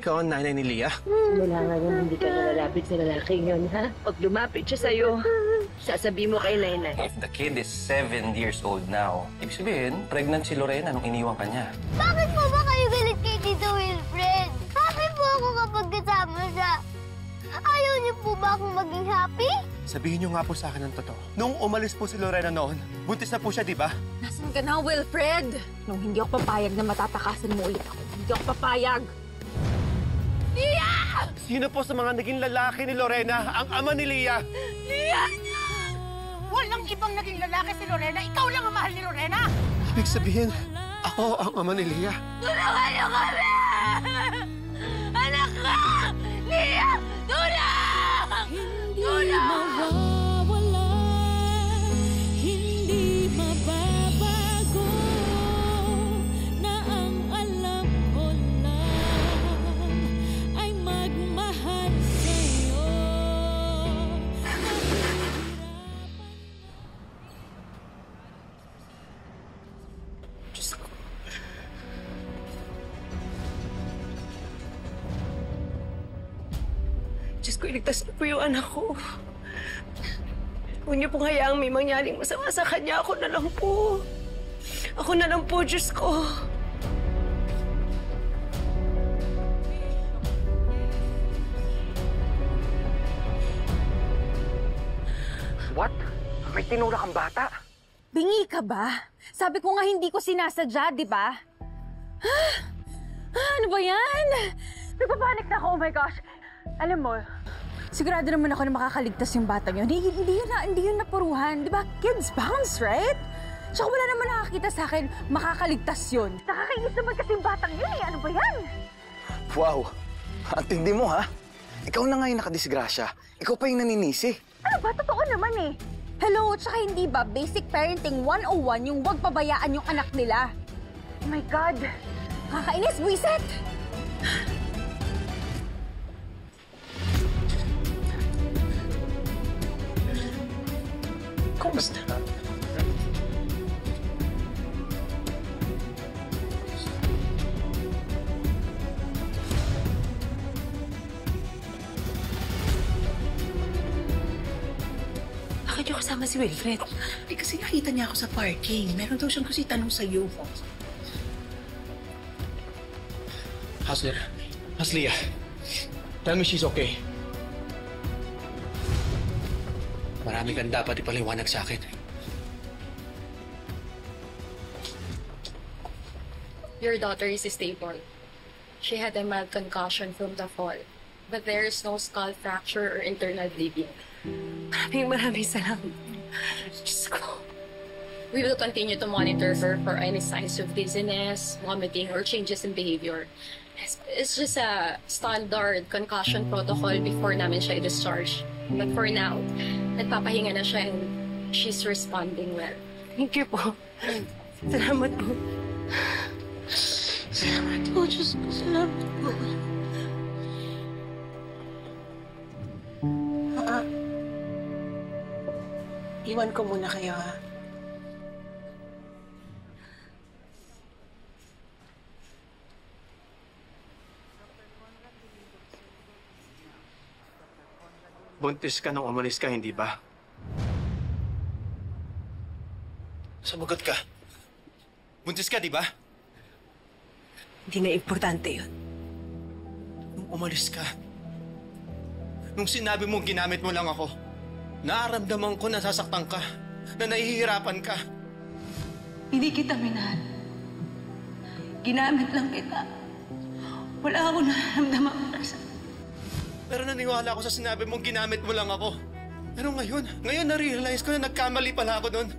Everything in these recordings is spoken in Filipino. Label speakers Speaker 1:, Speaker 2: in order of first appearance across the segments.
Speaker 1: Ikaw ang nanay ni Leah?
Speaker 2: Wala nga yung hindi ka nalalapit sa lalaking yun, ha? Pag lumapit siya sa'yo, sasabihin mo kay Nainay.
Speaker 3: If the kid is 7 years old now, ibig sabihin, pregnant si Lorena nung iniwan ka niya.
Speaker 4: Bakit po ba kayo galit kay Tito Wilfred? Happy po ako kapag kasama siya. Ayaw niyo po ba akong maging happy?
Speaker 1: Sabihin niyo nga po sa akin ang totoo. Nung umalis po si Lorena noon, buntis na po siya, di ba?
Speaker 5: Nasaan ka na, Wilfred? Nung hindi ako papayag na matatakasan mo ulit ako. Hindi ako papayag. Leah!
Speaker 1: Sino po sa mga naging lalaki ni Lorena ang ama ni Leah?
Speaker 5: Leah!
Speaker 6: Walang ibang naging lalaki si Lorena. Ikaw lang ang mahal ni Lorena.
Speaker 1: Ibig sabihin, ako ang ama ni Leah.
Speaker 5: Tulungan niyo kami! Anak ka! Leah! Tulong! Tulong!
Speaker 7: Hindi mababago na ang alam ko lang ay magmahal sa'yo.
Speaker 5: Diyos ko. Diyos ko, iligtas niyo po yung anak ko. Huwag niyo pong hayaang may mangyaring masama sa kanya. Ako na lang po. Ako na lang po, Diyos ko.
Speaker 3: What? May tinula kang bata?
Speaker 5: Bingi ka ba? Sabi ko nga hindi ko sinasadya, di ba? Ano ba yan? Nagpapanik na ako, oh my gosh. Alam mo, sigurado naman ako na makakaligtas yung batang yun. Hindi yun napuruhan. Di ba? Kids bounce, right? Tsaka wala naman nakakita sa akin, makakaligtas yun. Nakakainis naman kasi yung batang yun eh. Ano ba yan?
Speaker 8: Wow! Ang tindi mo, ha? Ikaw na nga yung nakadisgrasya. Ikaw pa yung naninisi.
Speaker 5: Ano ba? Totoo naman eh. Hello, tsaka hindi ba basic parenting 101 yung wag pabayaan yung anak nila? Oh my God! Kakainis, buisit!
Speaker 1: Kumusta?
Speaker 6: Bakit niyo kasama si Wilfred? Eh, kasi nakita niya ako sa parking. Meron daw siyang kasi tanong sa'yo.
Speaker 1: How's Leah? Tell me she's okay. Marami kang dapat ipaliwanag sa akin.
Speaker 9: Your daughter is stable. She had a mild concussion from the fall, but there is no skull fracture or internal bleeding.
Speaker 5: Maraming salamat. Diyos ko.
Speaker 9: We will continue to monitor her for any signs of dizziness, vomiting, or changes in behavior. It's just a standard concussion protocol before namin siya i-discharge. But for now, nagpapahinga na siya and she's responding well.
Speaker 5: Thank you po. Salamat po. Salamat po, Diyos ko. Salamat po.
Speaker 6: Iwan ko muna kayo, ha?
Speaker 1: Buntis ka nung umalis ka, hindi ba? Sumagot ka. Buntis ka, di ba?
Speaker 5: Hindi na importante yun.
Speaker 1: Nung umalis ka, nung sinabi mo ginamit mo lang ako, nararamdaman ko na nasasaktan ka, na nahihirapan ka.
Speaker 6: Hindi kita minahal. Ginamit lang kita. Wala akong nararamdamang rasa.
Speaker 1: Pero naniwala ako sa sinabi mong ginamit mo lang ako. Pero ngayon na-realize ko na nagkamali pala ako doon.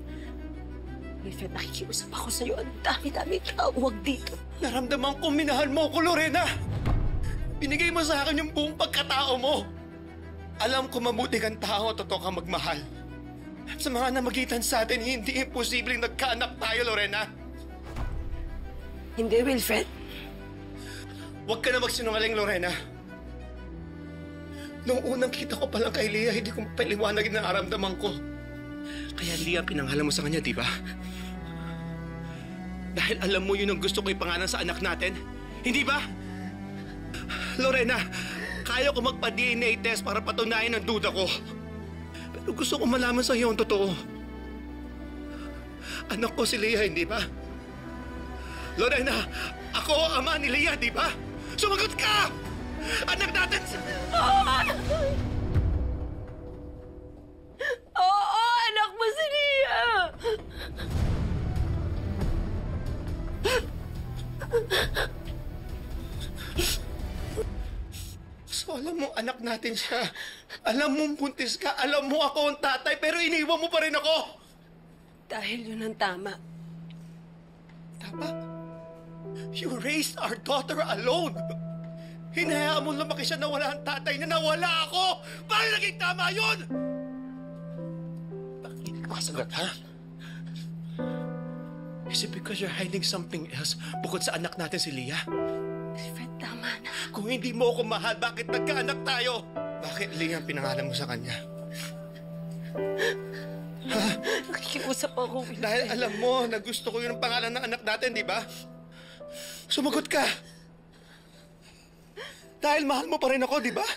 Speaker 5: Wilfred, nakikiusap ako sa'yo. Ang dami-dami tawag dito.
Speaker 1: Naramdaman ko minahal mo ko, Lorena. Binigay mo sa akin yung buong pagkatao mo. Alam ko mabuti kang tao at totoo kang magmahal. Sa mga namagitan sa atin, hindi imposibleng nagkaanak tayo, Lorena.
Speaker 5: Hindi, Wilfred.
Speaker 1: Huwag ka na magsinungaling, Lorena. Noong unang kita ko palang kay Leah, hindi ko mapaliwanag na naramdaman ko. Kaya Leah, pinanghalan mo sa kanya, di ba? Dahil alam mo yun ang gusto ko ipangalan sa anak natin, hindi ba? Lorena, kaya ko magpa-DNA test para patunayan ang duda ko. Pero gusto ko malaman sa iyo ang totoo. Anak ko si Leah, hindi ba? Lorena, ako ang ama ni Leah, di ba? Sumagot ka! Anak natin si...
Speaker 2: Oo, anak mo si Leah!
Speaker 1: So alam mo, anak natin siya. Alam mong buntis ka, alam mo ako ang tatay, pero iniwan mo pa rin ako!
Speaker 2: Dahil yun ang tama.
Speaker 1: Tama? You raised our daughter alone! Hinayaan mo lumaki siya na wala ang tatay niya, nawala ako! Paano naging tama yun? Bakit ka sagot, ha? Is it because you're hiding something else bukod sa anak natin si Leah?
Speaker 2: Fred, tama na.
Speaker 1: Kung hindi mo ako mahal, bakit nagkaanak tayo? Bakit Leah ang pinangalan mo sa kanya? Ha?
Speaker 2: Nakikiusap ako, Wilfred.
Speaker 1: Dahil alam mo na gusto ko yun ang pangalan ng anak natin, di ba? Sumagot ka! Dahil mahal mo pa rin ako, di ba?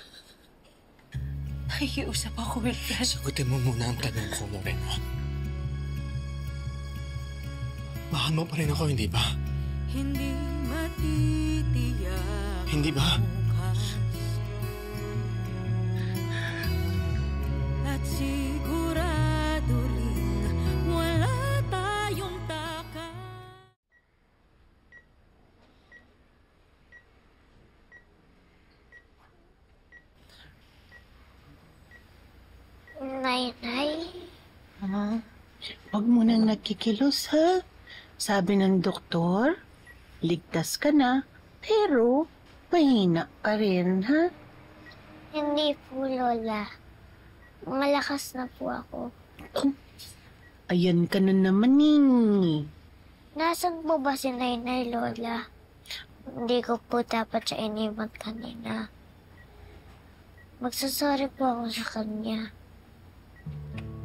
Speaker 2: Nakikiusap ako, Wilfred.
Speaker 1: Sagutin mo muna ang tanong ko, Moreno. Mahal mo pa rin ako, hindi ba?
Speaker 7: Hindi matitiyak.
Speaker 1: Hindi ba?
Speaker 7: At sigurado rin wala tayong taka.
Speaker 4: Nay-nay,
Speaker 10: Huwag mo nang nagkikilos, ha? Sabi ng doktor, ligtas ka na, pero mahina pa rin, ha?
Speaker 4: hindi po, Lola. Malakas na po ako.
Speaker 10: Ayan ka na naman, eh.
Speaker 4: Nasaan po ba si Nay-nay, Lola? Hindi ko po dapat siya iniwan kanina. Magsasorry po ako sa kanya.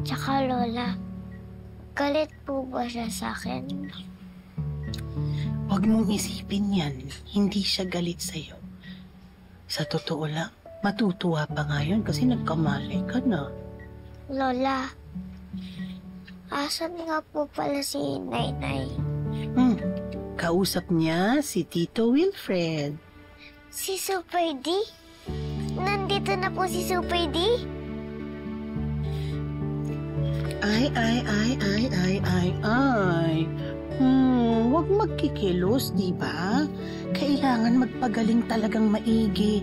Speaker 4: Tsaka, Lola, galit po ba siya sa akin?
Speaker 10: Huwag mong isipin yan. Hindi siya galit sa'yo. Sa totoo lang, matutuwa pa nga yun kasi nagkamali ka na.
Speaker 4: Lola, asan nga po pala si Nay-nay?
Speaker 10: Kausap niya si Tito Wilfred.
Speaker 4: Si Super D? Nandito na po si Super D?
Speaker 10: Ay. Huwag magkikilos, di ba? Kailangan magpagaling talagang maigi.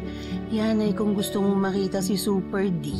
Speaker 10: Yan ay kung gusto mong makita si Super D.